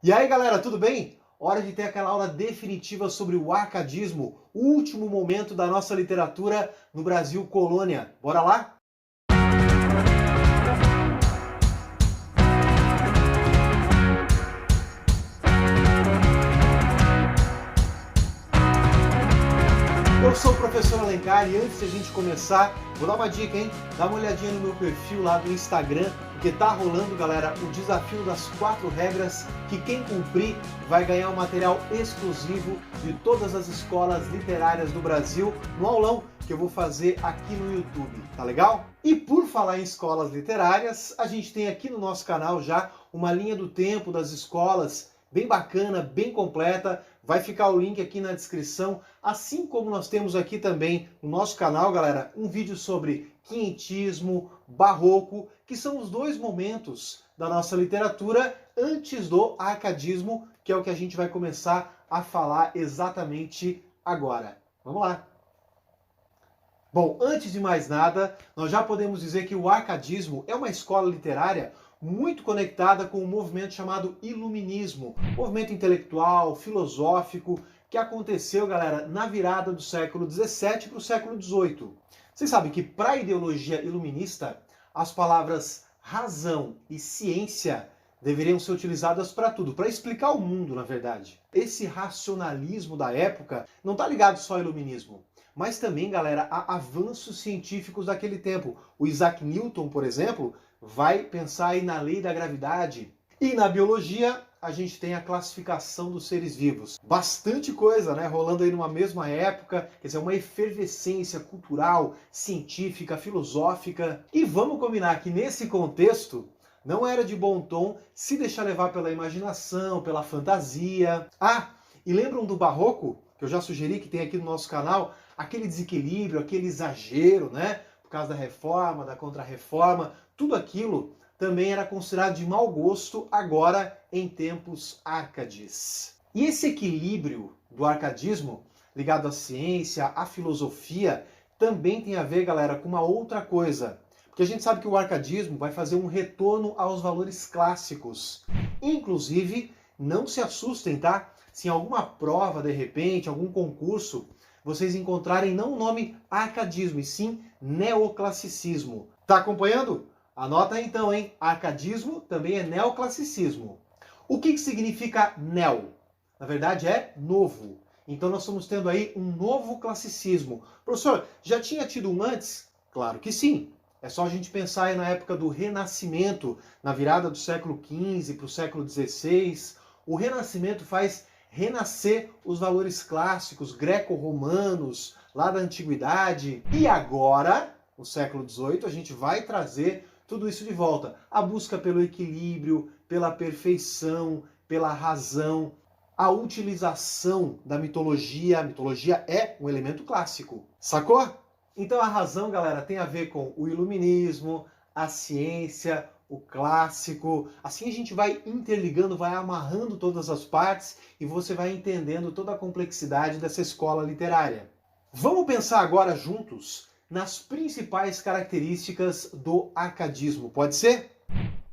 E aí, galera, tudo bem? Hora de ter aquela aula definitiva sobre o arcadismo, o último momento da nossa literatura no Brasil colônia. Bora lá? Eu sou o professor Alencar e antes de a gente começar, vou dar uma dica, hein? Dá uma olhadinha no meu perfil lá do Instagram, porque tá rolando, galera, o desafio das 4 regras que quem cumprir vai ganhar um material exclusivo de todas as escolas literárias do Brasil no aulão que eu vou fazer aqui no YouTube, tá legal? E por falar em escolas literárias, a gente tem aqui no nosso canal já uma linha do tempo das escolas bem bacana, bem completa. Vai ficar o link aqui na descrição, assim como nós temos aqui também no nosso canal, galera, um vídeo sobre quinhentismo, barroco, que são os dois momentos da nossa literatura antes do arcadismo, que é o que a gente vai começar a falar exatamente agora. Vamos lá! Bom, antes de mais nada, nós já podemos dizer que o arcadismo é uma escola literária muito conectada com um movimento chamado Iluminismo, movimento intelectual, filosófico, que aconteceu, galera, na virada do século XVII para o século XVIII. Vocês sabem que para a ideologia iluminista, as palavras razão e ciência deveriam ser utilizadas para tudo, para explicar o mundo, na verdade. Esse racionalismo da época não está ligado só ao iluminismo, mas também, galera, a avanços científicos daquele tempo. O Isaac Newton, por exemplo, vai pensar aí na lei da gravidade. E na biologia, a gente tem a classificação dos seres vivos. Bastante coisa, né, rolando aí numa mesma época, quer dizer, uma efervescência cultural, científica, filosófica. E vamos combinar que nesse contexto, não era de bom tom se deixar levar pela imaginação, pela fantasia. Ah, e lembram do barroco, que eu já sugeri que tem aqui no nosso canal? Aquele desequilíbrio, aquele exagero, né? Por causa da reforma, da contra-reforma, tudo aquilo também era considerado de mau gosto agora em tempos árcades. E esse equilíbrio do arcadismo, ligado à ciência, à filosofia, também tem a ver, galera, com uma outra coisa. Porque a gente sabe que o arcadismo vai fazer um retorno aos valores clássicos. Inclusive, não se assustem, tá? Se em alguma prova, de repente, algum concurso, vocês encontrarem não o nome arcadismo, e sim neoclassicismo. Tá acompanhando? Anota aí então, hein? Arcadismo também é neoclassicismo. O que significa neo? Na verdade é novo. Então nós estamos tendo aí um novo classicismo. Professor, já tinha tido um antes? Claro que sim. É só a gente pensar aí na época do Renascimento, na virada do século XV para o século XVI. O Renascimento faz renascer os valores clássicos greco-romanos, lá da antiguidade. E agora, no século XVIII, a gente vai trazer tudo isso de volta. A busca pelo equilíbrio, pela perfeição, pela razão, a utilização da mitologia. A mitologia é um elemento clássico. Sacou? Então a razão, galera, tem a ver com o iluminismo, a ciência, o clássico. Assim a gente vai interligando, vai amarrando todas as partes e você vai entendendo toda a complexidade dessa escola literária. Vamos pensar agora juntos nas principais características do arcadismo, pode ser?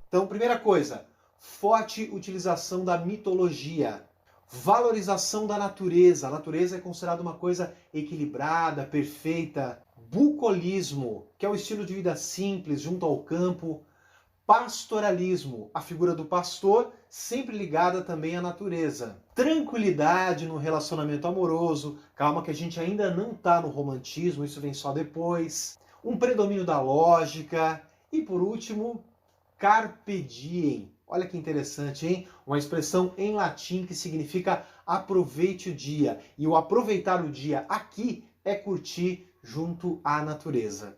Então, primeira coisa, forte utilização da mitologia. Valorização da natureza. A natureza é considerada uma coisa equilibrada, perfeita. Bucolismo, que é o estilo de vida simples, junto ao campo. Pastoralismo, a figura do pastor, sempre ligada também à natureza. Tranquilidade no relacionamento amoroso, calma que a gente ainda não está no romantismo, isso vem só depois. Um predomínio da lógica. E por último, carpe diem. Olha que interessante, hein? Uma expressão em latim que significa aproveite o dia. E o aproveitar o dia aqui é curtir junto à natureza.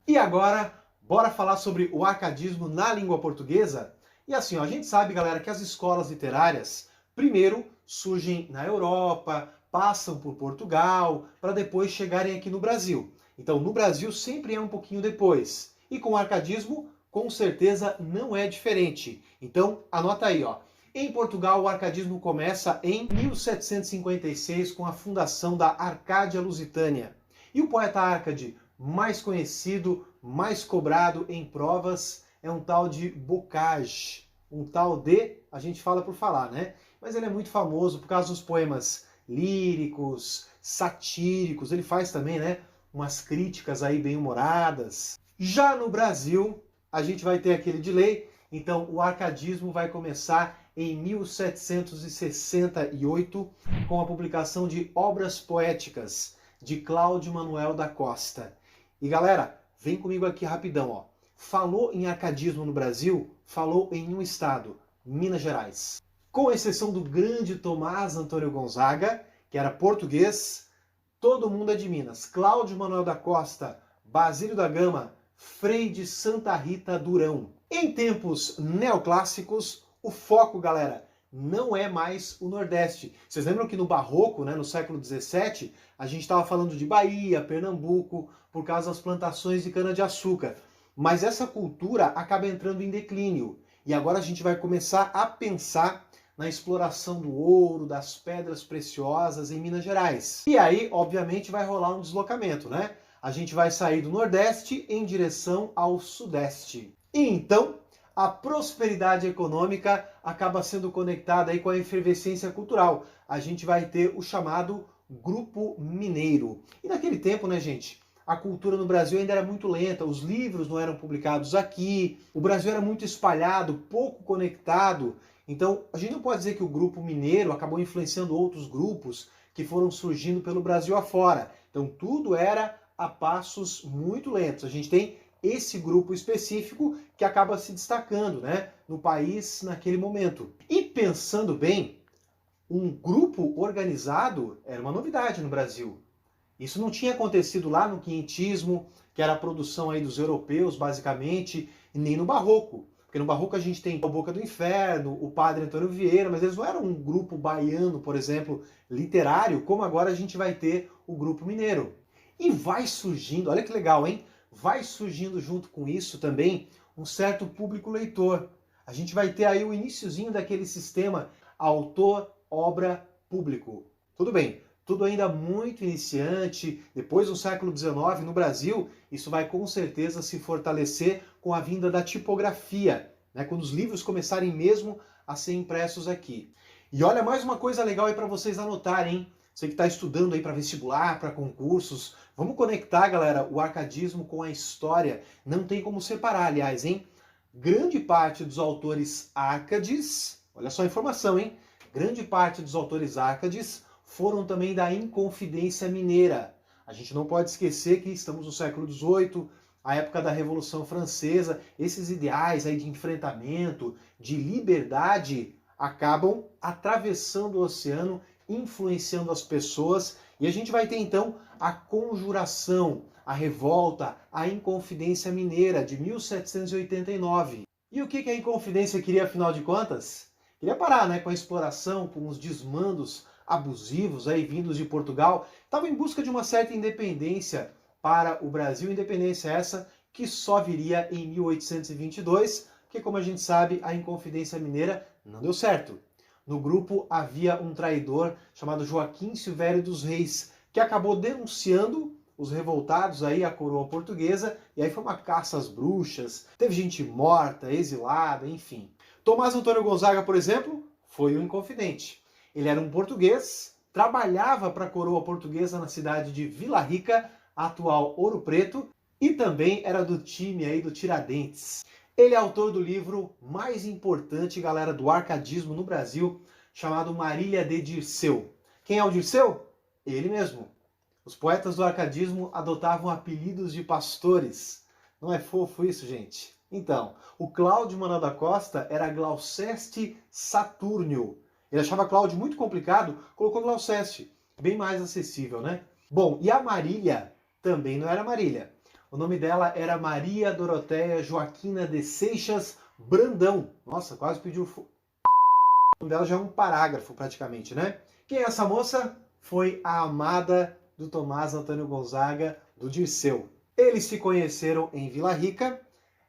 E agora, bora falar sobre o arcadismo na língua portuguesa? E assim, ó, a gente sabe, galera, que as escolas literárias, primeiro, surgem na Europa, passam por Portugal, para depois chegarem aqui no Brasil. Então, no Brasil sempre é um pouquinho depois. E com o arcadismo, com certeza não é diferente. Então, anota aí, ó. Em Portugal, o arcadismo começa em 1756 com a fundação da Arcádia Lusitânia. E o poeta Árcade mais conhecido, mais cobrado em provas, é um tal de Bocage. um tal de, a gente fala por falar, né? Mas ele é muito famoso por causa dos poemas líricos, satíricos, ele faz também, né, umas críticas aí bem humoradas. Já no Brasil, a gente vai ter aquele delay, então o arcadismo vai começar em 1768 com a publicação de Obras Poéticas de Cláudio Manuel da Costa. E galera, vem comigo aqui rapidão, ó. Falou em arcadismo no Brasil, falou em um estado, Minas Gerais. Com exceção do grande Tomás Antônio Gonzaga, que era português, todo mundo é de Minas. Cláudio Manuel da Costa, Basílio da Gama, Frei de Santa Rita Durão. Em tempos neoclássicos, o foco, galera, não é mais o Nordeste. Vocês lembram que no Barroco, né, no século XVII, a gente estava falando de Bahia, Pernambuco, por causa das plantações de cana-de-açúcar. Mas essa cultura acaba entrando em declínio. E agora a gente vai começar a pensar na exploração do ouro, das pedras preciosas em Minas Gerais. E aí, obviamente, vai rolar um deslocamento, né? A gente vai sair do Nordeste em direção ao Sudeste. E então, a prosperidade econômica acaba sendo conectada aí com a efervescência cultural. A gente vai ter o chamado Grupo Mineiro. E naquele tempo, né, gente, a cultura no Brasil ainda era muito lenta, os livros não eram publicados aqui, o Brasil era muito espalhado, pouco conectado. Então, a gente não pode dizer que o Grupo Mineiro acabou influenciando outros grupos que foram surgindo pelo Brasil afora. Então, tudo era a passos muito lentos. A gente tem esse grupo específico que acaba se destacando, né, no país naquele momento. E pensando bem, um grupo organizado era uma novidade no Brasil. Isso não tinha acontecido lá no quinhentismo, que era a produção aí dos europeus, basicamente, e nem no Barroco. Porque no Barroco a gente tem a Boca do Inferno, o Padre Antônio Vieira, mas eles não eram um grupo baiano, por exemplo, literário, como agora a gente vai ter o Grupo Mineiro. E vai surgindo, olha que legal, hein? Vai surgindo junto com isso também um certo público leitor. A gente vai ter aí o iniciozinho daquele sistema autor, obra, público. Tudo bem, tudo ainda muito iniciante. Depois do século XIX, no Brasil, isso vai com certeza se fortalecer com a vinda da tipografia, né? Quando os livros começarem mesmo a ser impressos aqui. E olha, mais uma coisa legal aí para vocês anotarem, hein? Você que está estudando aí para vestibular, para concursos, vamos conectar, galera, o arcadismo com a história. Não tem como separar, aliás, hein? Grande parte dos autores árcades, olha só a informação, hein? Grande parte dos autores árcades foram também da Inconfidência Mineira. A gente não pode esquecer que estamos no século XVIII, a época da Revolução Francesa, esses ideais aí de enfrentamento, de liberdade, acabam atravessando o oceano, influenciando as pessoas, e a gente vai ter então a Conjuração, a Revolta, a Inconfidência Mineira de 1789. E o que a Inconfidência queria, afinal de contas? Queria parar, né, com a exploração, com os desmandos abusivos aí vindos de Portugal. Estava em busca de uma certa independência para o Brasil, independência essa que só viria em 1822, porque como a gente sabe, a Inconfidência Mineira não deu certo. No grupo havia um traidor chamado Joaquim Silvério dos Reis, que acabou denunciando os revoltados aí à coroa portuguesa, e aí foi uma caça às bruxas, teve gente morta, exilada, enfim. Tomás Antônio Gonzaga, por exemplo, foi um inconfidente. Ele era um português, trabalhava para a coroa portuguesa na cidade de Vila Rica, atual Ouro Preto, e também era do time aí do Tiradentes. Ele é autor do livro mais importante, galera, do arcadismo no Brasil, chamado Marília de Dirceu. Quem é o Dirceu? Ele mesmo. Os poetas do arcadismo adotavam apelidos de pastores. Não é fofo isso, gente? Então, o Cláudio Manuel da Costa era Glauceste Satúrnio. Ele achava Cláudio muito complicado, colocou Glauceste, bem mais acessível, né? Bom, e a Marília também não era Marília. O nome dela era Maria Doroteia Joaquina de Seixas Brandão. Nossa, quase pediu... O nome dela já é um parágrafo, praticamente, né? Quem é essa moça? Foi a amada do Tomás Antônio Gonzaga, do Dirceu. Eles se conheceram em Vila Rica.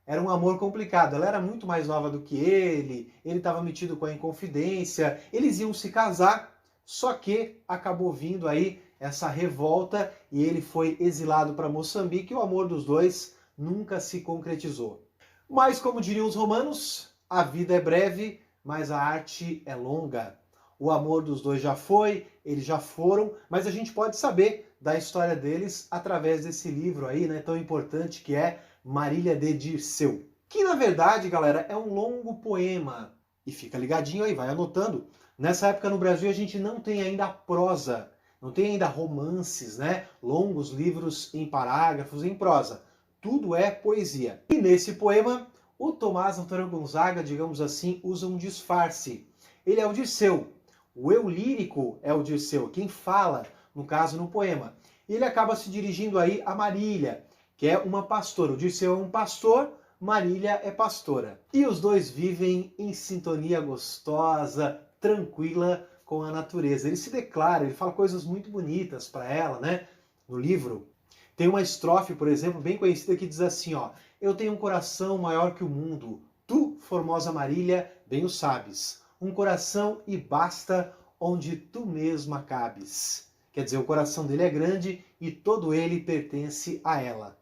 Era um amor complicado. Ela era muito mais nova do que ele estava metido com a Inconfidência, eles iam se casar, só que acabou vindo aí essa revolta e ele foi exilado para Moçambique e o amor dos dois nunca se concretizou. Mas, como diriam os romanos, A vida é breve, mas a arte é longa. O amor dos dois já foi, eles já foram, mas a gente pode saber da história deles através desse livro aí, né, tão importante que é Marília de Dirceu. Que na verdade, galera, é um longo poema. E fica ligadinho aí, vai anotando. Nessa época no Brasil a gente não tem ainda a prosa, não tem ainda romances, né, longos livros em parágrafos, em prosa. Tudo é poesia. E nesse poema, o Tomás Antônio Gonzaga, digamos assim, usa um disfarce. Ele é o Dirceu. O eu lírico é o Dirceu, quem fala, no caso, no poema. E ele acaba se dirigindo aí a Marília, que é uma pastora. O Dirceu é um pastor, Marília é pastora. E os dois vivem em sintonia gostosa, tranquila com a natureza. Ele se declara, ele fala coisas muito bonitas para ela, né? No livro. Tem uma estrofe, por exemplo, bem conhecida que diz assim, ó: eu tenho um coração maior que o mundo, tu, formosa Marília, bem o sabes. Um coração e basta onde tu mesma cabes. Quer dizer, o coração dele é grande e todo ele pertence a ela.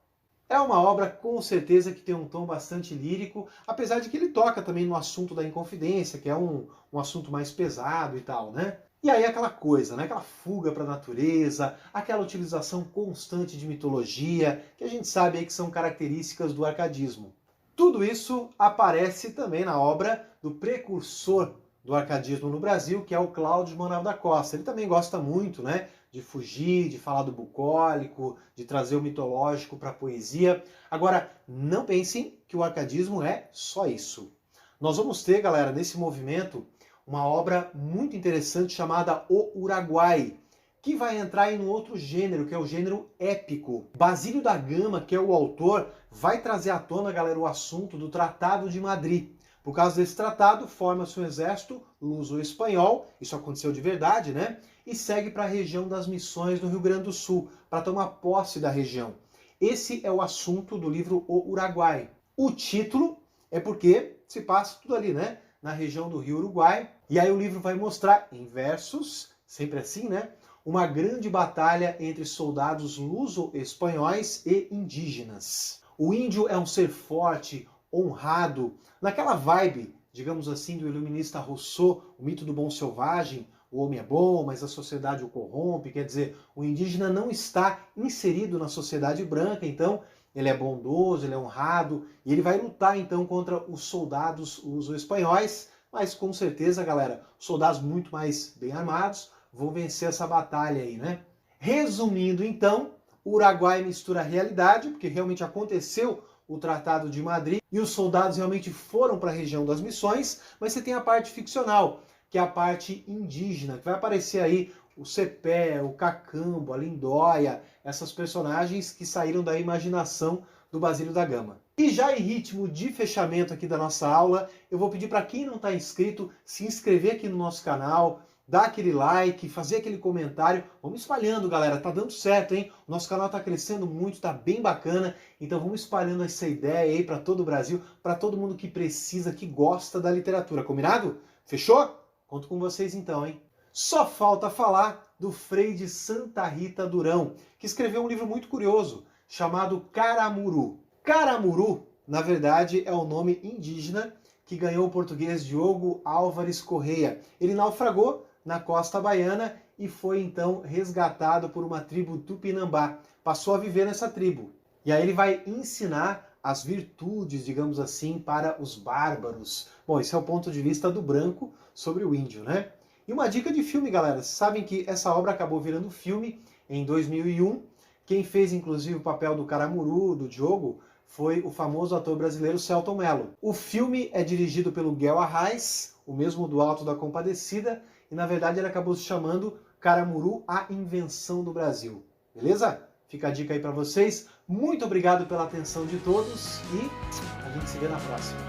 É uma obra com certeza que tem um tom bastante lírico, apesar de que ele toca também no assunto da inconfidência, que é um assunto mais pesado e tal, né? E aí aquela coisa, né? Aquela fuga para a natureza, aquela utilização constante de mitologia, que a gente sabe aí que são características do arcadismo. Tudo isso aparece também na obra do precursor do arcadismo no Brasil, que é o Cláudio Manuel da Costa. Ele também gosta muito, né, de fugir, de falar do bucólico, de trazer o mitológico para a poesia. Agora, não pensem que o arcadismo é só isso. Nós vamos ter, galera, nesse movimento, uma obra muito interessante chamada O Uruguai, que vai entrar em um outro gênero, que é o gênero épico. Basílio da Gama, que é o autor, vai trazer à tona, galera, o assunto do Tratado de Madrid. Por causa desse tratado, forma-se um exército luso-espanhol, isso aconteceu de verdade, né? E segue para a região das Missões do Rio Grande do Sul, para tomar posse da região. Esse é o assunto do livro O Uruguai. O título é porque se passa tudo ali, né? Na região do Rio Uruguai. E aí o livro vai mostrar, em versos, sempre assim, né? Uma grande batalha entre soldados luso-espanhóis e indígenas. O índio é um ser forte, honrado, naquela vibe, digamos assim, do iluminista Rousseau, o mito do bom selvagem. O homem é bom, mas a sociedade o corrompe, quer dizer, o indígena não está inserido na sociedade branca, então ele é bondoso, ele é honrado, e ele vai lutar então contra os soldados luso-espanhóis, mas com certeza, galera, soldados muito mais bem armados vão vencer essa batalha aí, né? Resumindo então, o Uruguai mistura a realidade, porque realmente aconteceu o Tratado de Madrid, e os soldados realmente foram para a região das Missões, mas você tem a parte ficcional, que é a parte indígena, que vai aparecer aí o Cepé, o Cacambo, a Lindóia, essas personagens que saíram da imaginação do Basílio da Gama. E já em ritmo de fechamento aqui da nossa aula, eu vou pedir para quem não está inscrito, se inscrever aqui no nosso canal, dar aquele like, fazer aquele comentário. Vamos espalhando, galera, tá dando certo, hein? O nosso canal tá crescendo muito, tá bem bacana, então vamos espalhando essa ideia aí para todo o Brasil, para todo mundo que precisa, que gosta da literatura, combinado? Fechou? Conto com vocês então, hein? Só falta falar do Frei de Santa Rita Durão, que escreveu um livro muito curioso, chamado Caramuru. Caramuru, na verdade, é o nome indígena que ganhou o português Diogo Álvares Correia. Ele naufragou na costa baiana e foi então resgatado por uma tribo tupinambá. Passou a viver nessa tribo. E aí ele vai ensinar as virtudes, digamos assim, para os bárbaros. Bom, esse é o ponto de vista do branco sobre o índio, né? E uma dica de filme, galera. Vocês sabem que essa obra acabou virando filme em 2001. Quem fez, inclusive, o papel do Caramuru, do Diogo, foi o famoso ator brasileiro Selton Mello. O filme é dirigido pelo Guel Arraes, o mesmo do Alto da Compadecida, e na verdade ele acabou se chamando Caramuru, a Invenção do Brasil. Beleza? Fica a dica aí para vocês. Muito obrigado pela atenção de todos e a gente se vê na próxima.